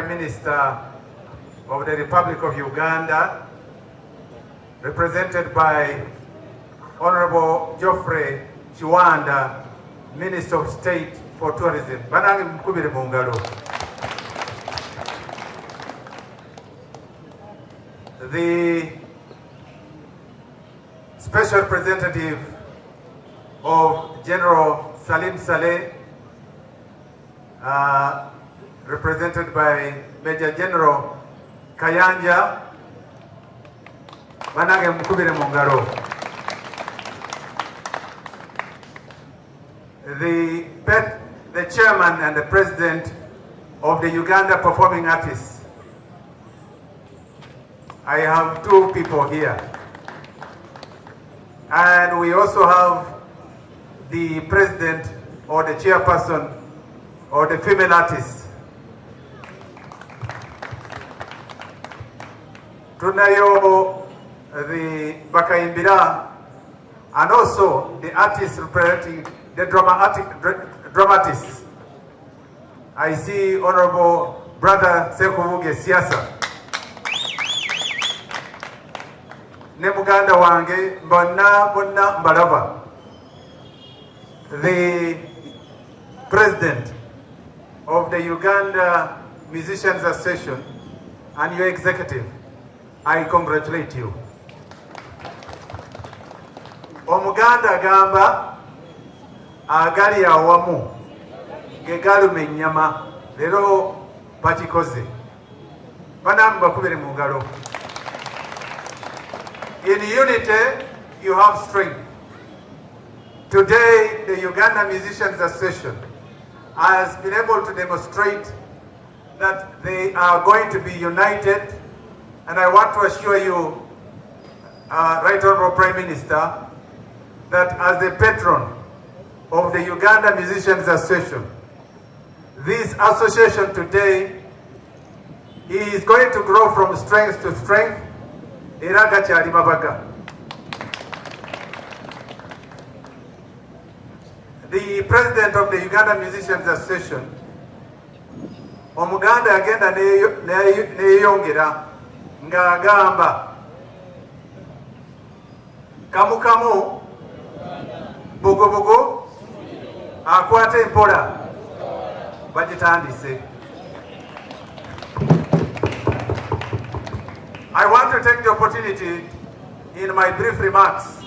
Prime Minister of the Republic of Uganda, represented by Honorable Geoffrey Chiwanda, Minister of State for Tourism. Banange mkubire mungalo. The Special Representative of General Salim Saleh, represented by Major General Kayanja, banange mkubire mungalo. The chairman and the president of the Uganda Performing Artists. I have two people here. And we also have the president or the chairperson or the female artist. Tunayo the Abayimbi and also the artist representing the dramatists. I see Honorable Brother Sekuvuge Siasa. Ne muganda wange bonna mbalaba. The president of the Uganda Musicians Association and your executive, I congratulate you. Omuganda gamba agali awamu gegalume ennyama lero bakikoze banambi bakubire mu ngalo. In unity you have strength. Today the Uganda Musicians Association has been able to demonstrate that they are going to be united, and I want to assure you, Right Honorable Prime Minister, that as the patron of the Uganda Musicians Association, this association today is going to grow from strength to strength. The president of the Uganda Musicians Association, Omuganda agenda neyongera nga agamba kamu kamu bogo bogo akwate empola bagitandise. I want to take the opportunity in my brief remarks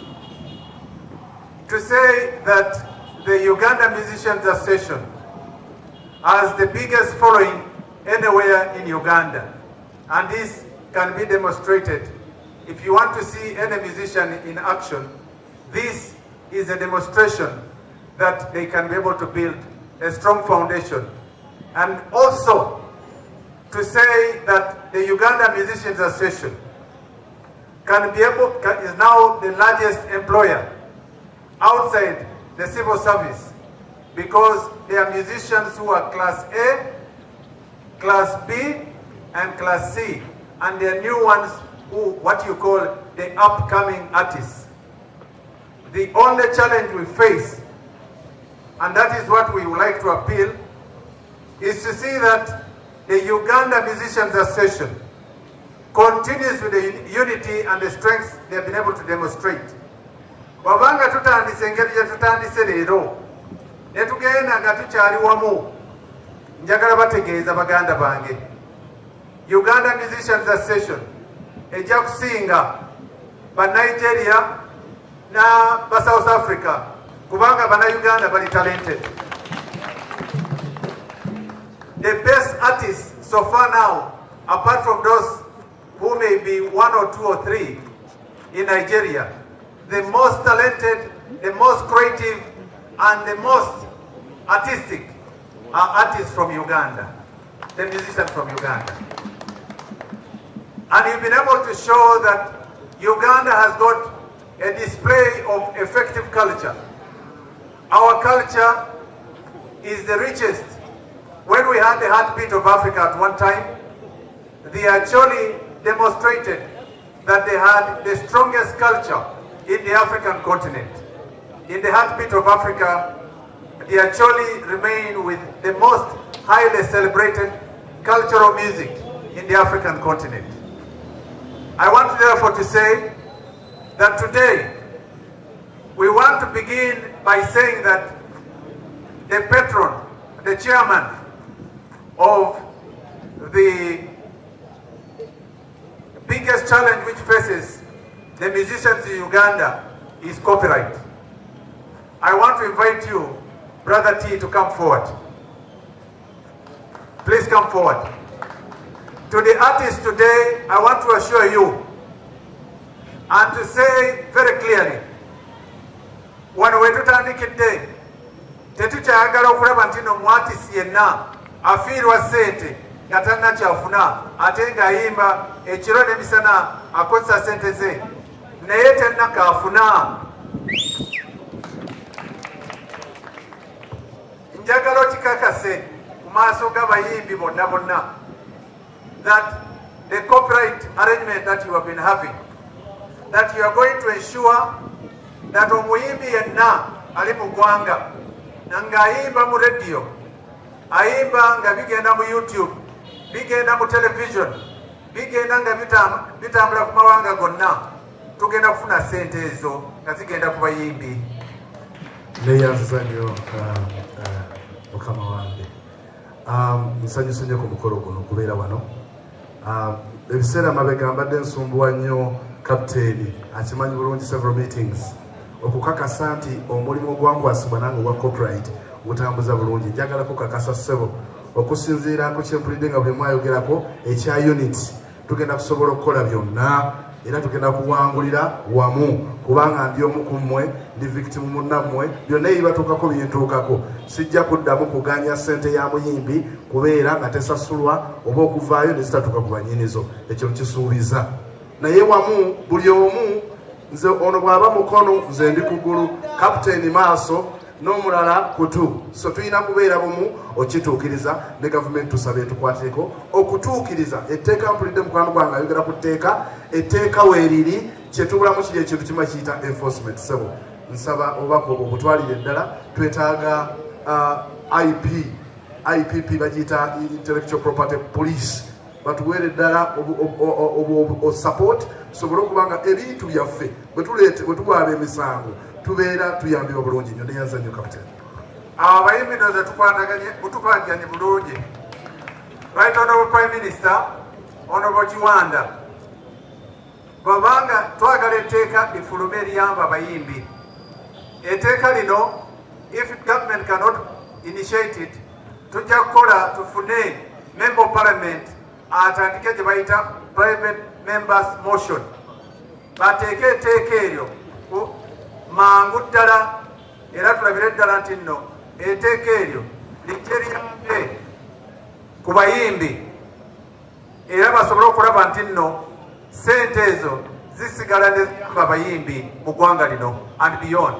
to say that the Uganda Musicians Association has the biggest following anywhere in Uganda, and this can be demonstrated. If you want to see any musician in action, this is a demonstration that they can be able to build a strong foundation. And also to say that the Uganda Musicians Association is now the largest employer outside the civil service, because there are musicians who are Class A, Class B, and Class C, and there are new ones who, what you call the upcoming artists. The only challenge we face, and that is what we would like to appeal, is to see that the Uganda Musicians Association continues with the unity and the strength they have been able to demonstrate. Wabanga tutandise engeri gye tutandise leero ne tugenda nga tukyali wamu, njagala bategeeza baganda bange, Uganda Musicians Association ejja kusinga ba Nigeria na ba South Africa kubanga bana Uganda bali talented. The best artists so far now, apart from those who may be one or two or three in Nigeria, the most talented, the most creative, and the most artistic are artists from Uganda, the musicians from Uganda. And you've been able to show that Uganda has got a display of effective culture. Our culture is the richest. When we had the heartbeat of Africa at one time, they actually demonstrated that they had the strongest culture in the African continent. In the heartbeat of Africa, they actually remain with the most highly celebrated cultural music in the African continent. I want therefore to say that today we want to begin by saying that the patron, the chairman of the biggest challenge which faces the musicians in Uganda is copyright. I want to invite you, Brother T, to come forward. Please come forward. To the artists today, I want to assure you and to say very clearly, wano wetutandikidde tetukyayagala okulaba nti no mwatisi yenna afiirwa ssente nga tannakyafuna ate ng'ayimba ekiro n'emisana akozesa ssente ze naye tennakaafuna. Njagala okikakase ku maaso g'abayimbi bonna bonna that the copyright arrangement that you have been having, that you are going to ensure that omuyimbi yenna ali mu ggwanga ng'ayimba mu radio, ayimba nga bigenda mu YouTube, bigenda mu television, bigenda nga bitambula ku mawanga gonna, tugenda kufuna ssente ezo nga zigenda ku bayimbi. Neyanziza nnyo mukama wange. Nsanyuse nnyo ku mukolo guno okubeera wano. Ebiseera mabega mbadde nsumbuwa nnyo kapiteeni akimanyi bulungi several meetings okukakasa nti omulimu ogwankwasibwa nange ogwa copyright gutambuza bulungi. Njagala kukakasa ssebo okusinziira ku kyempulidde nga buli mwayogerako ekya unit tugenda kusobola okukola byonna era tugenda kuwangulira wamu kubanga ndi omu ku mmwe ndi victim munnammwe byonna ebibatuukako bintuukako. Sijja kuddamu kuganya ssente ya muyimbi kubeera nga tesasulwa oba okuvaayo ne zitatuuka ku banyinizo, ekyo nkisuubiza. Naye wamu buli omu, nze ono bw'aba mukono nze ndi kugulu, kapiteeni maaso n'omulala kutu. So tulina kubeera bumu okituukiriza ne gavumenti tusabe tukwateeko okutuukiriza etteeka. Mpulidde mukwano gwange ayogera ku tteeka, etteeka weeriri kyetubulamu kiri ekintu kimu kiyita enforcement. Sebo nsaba obubaka obwo butwalire ddala. Twetaaga IPP bagiyita intellectual property police batuweere ddala support tusobole okubanga ebintu byaffe bwe tuwaaba emisango tubeera tuyambibwa bulungi nnyo. Neyanza nnyo kapiteeni. Abayimbi ndoze tukwaganye bulungi. Right Honorable Prime Minister, Honorable Kiwanda, babanga twagala etteeka lifulume eriyamba abayimbi. Etteeka lino, if government cannot initiate it, tujja kukola tufune member of parliament atandike gye bayita private members motion, bateeke etteeka eryo mangu ddala era tulabire ddala nti nno etteeka eryo lijje liyambe ku bayimbi era basobole okulaba nti nno ssente ezo zisigala ne ziyamba abayimbi mu ggwanga lino and beyond.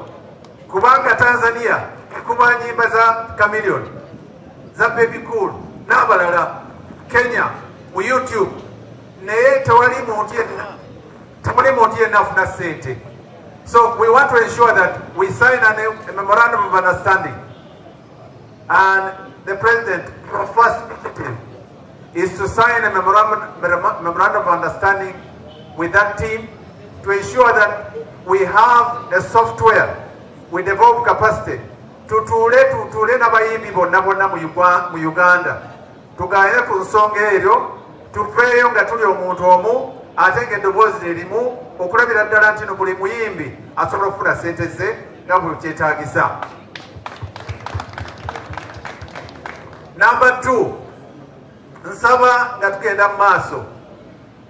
Kubanga Tanzania ekuba nyimba za Chameleon, za Baby Cool n'abalala, Kenya mu YouTube, naye tewali muntu yenna afuna ssente. So we want to ensure that we sign a memorandum of understanding, and the president, our first initiative is to sign a memorandum of understanding with that team to ensure that we have the software, we develop capacity tutuule n'abayimbi bonna mu Uganda, tugaanye ku nsonga eryo, tuveeyo nga tuli omuntu omu ate ng'eddoboozi lirimu okulabira ddala nti no buli muyimbi asobola okufuna ssente ze nga bwe kyetaagisa. Number 2, nsaba nga tugenda mu maaso,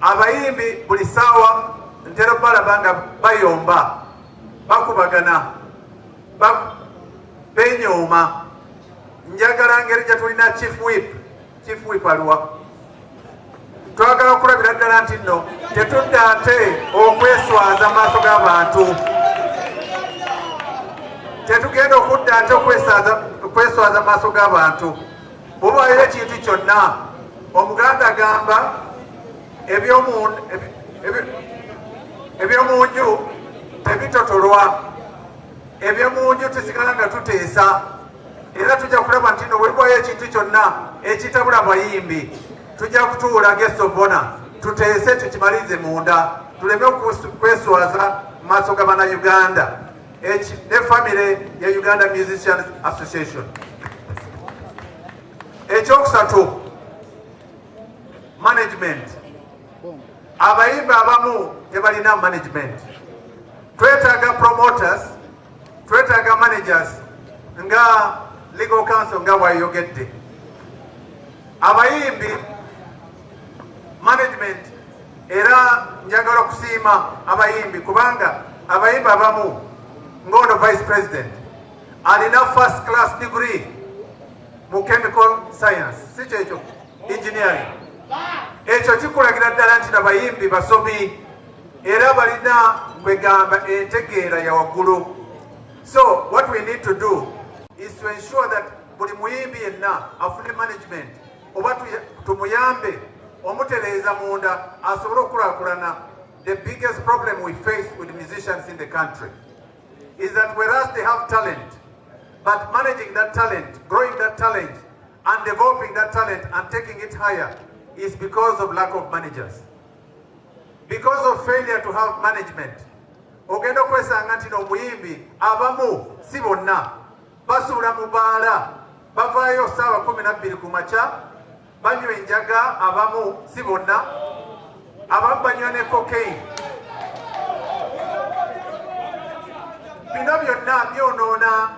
abayimbi buli ssaawa ntera balaba nga bayomba, bakubagana, benyooma. Njagala ngeri gye tulina chief whip aliwa, twagala okulabira ddala nti nno tetudda ate okweswaza maaso g'abantu, tetugenda okudda ate okweswaza maaso g'abantu. Bw'obaayo ekintu kyonna, Omuganda agamba ebyomunju tebitotolwa, ebyomunju tusigala nga tuteesa. era tujja kulaba nti no wewayo ekintu kyonna ekitabula abayimbi tujja kutuula guest of honor tuteese tukimalize munda tuleme kweswaza mu maaso ga bannayuganda ne famire ya Uganda Musicians Association. Ekyokusatu, management. Abayimbi abamu tebalina management. Twetaaga promoters, twetaaga managers nga legal council nga bwayogedde. Abayimbi management era njagala okusiima abayimbi kubanga abayimbi abamu ngono vice president alina first class degree mu chemical science si kyekyo engineering. Ekyo kikulagira ddala nti abayimbi basomi era balina kwegamba entegeera ya waggulu. So what we need to do is to ensure that buli muyimbi yenna afune management oba tumuyambe omutereeza munda asobole okukulaakulana. The biggest problem we face with musicians in the country is that whereas they have talent, but managing that talent, growing that talent, and developing that talent and taking it higher is because of lack of managers. Because of failure to have management. Ogenda okwesanga nti n'omuyimbi abamu si bonna basuula mu bbaala bavaayo ssaawa 12 ku makya banywa enjaga abamu si bonna abamu banywa ne cocaine. Bino byonna byonoona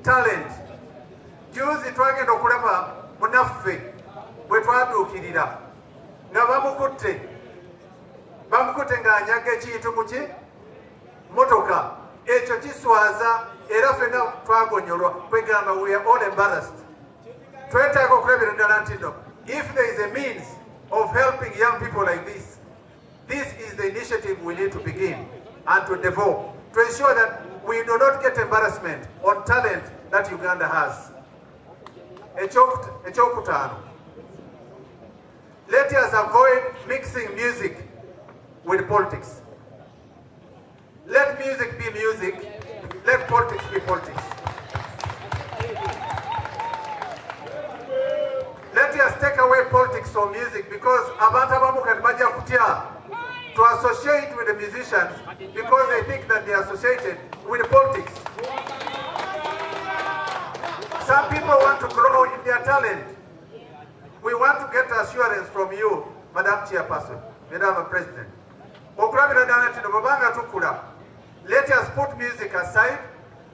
talent. Juzi twagenda okulaba munaffe bwe twaduukirira nga bamukutte ng'anyaga ekintu muki motoka. Ekyo kiswaza era ffenna twagonyolwa kwegamba we are all embarrassed. Twetaaga okulabira ddala nti no, if there is a means of helping young people like this, this is the initiative we need to begin and to develop to ensure that we do not get embarrassment on talent that Uganda has. Ekyokutaano, let us avoid mixing music with politics. Let music be music, let politics be politics. Let us take away politics from music because abantu abamu kati bajja kutya to associate with the musicians because they think that they are associated with politics. Some people want to grow in their talent. We want to get assurance from you, Madam Chairperson, Madam President. Let us put music aside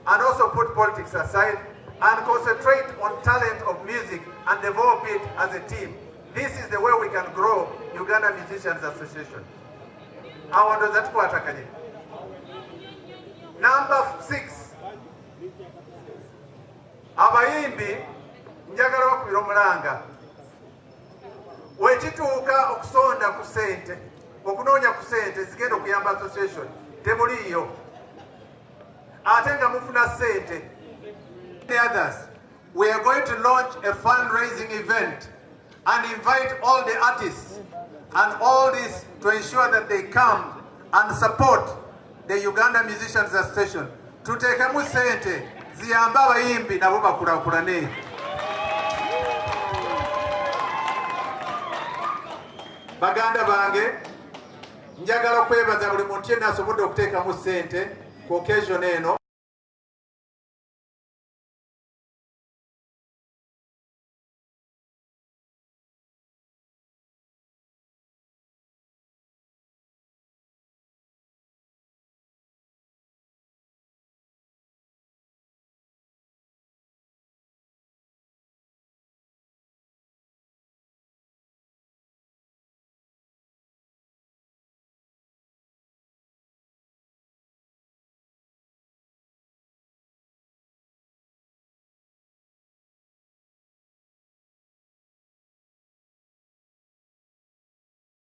and also put politics aside and concentrate on talent of music and develop it as a team. This is the way we can grow Uganda Musicians Association. Number 6. Abayimbi njagala bakubira omulanga. Wekituuka okusonda ku ssente, okunoonya ku ssente zigenda okuyamba association, temuliiyo. Ate nga mufuna ssente. The others, we are going to launch a fundraising event and invite all the artists and all this to ensure that they come and support the Uganda Musicians Association. Tuteekemu ssente ziyambe abayimbi nabo bakulaakulane. Baganda bange, njagala okwebaza buli muntu yenna asobodde okuteekamu ssente ku occasion eno.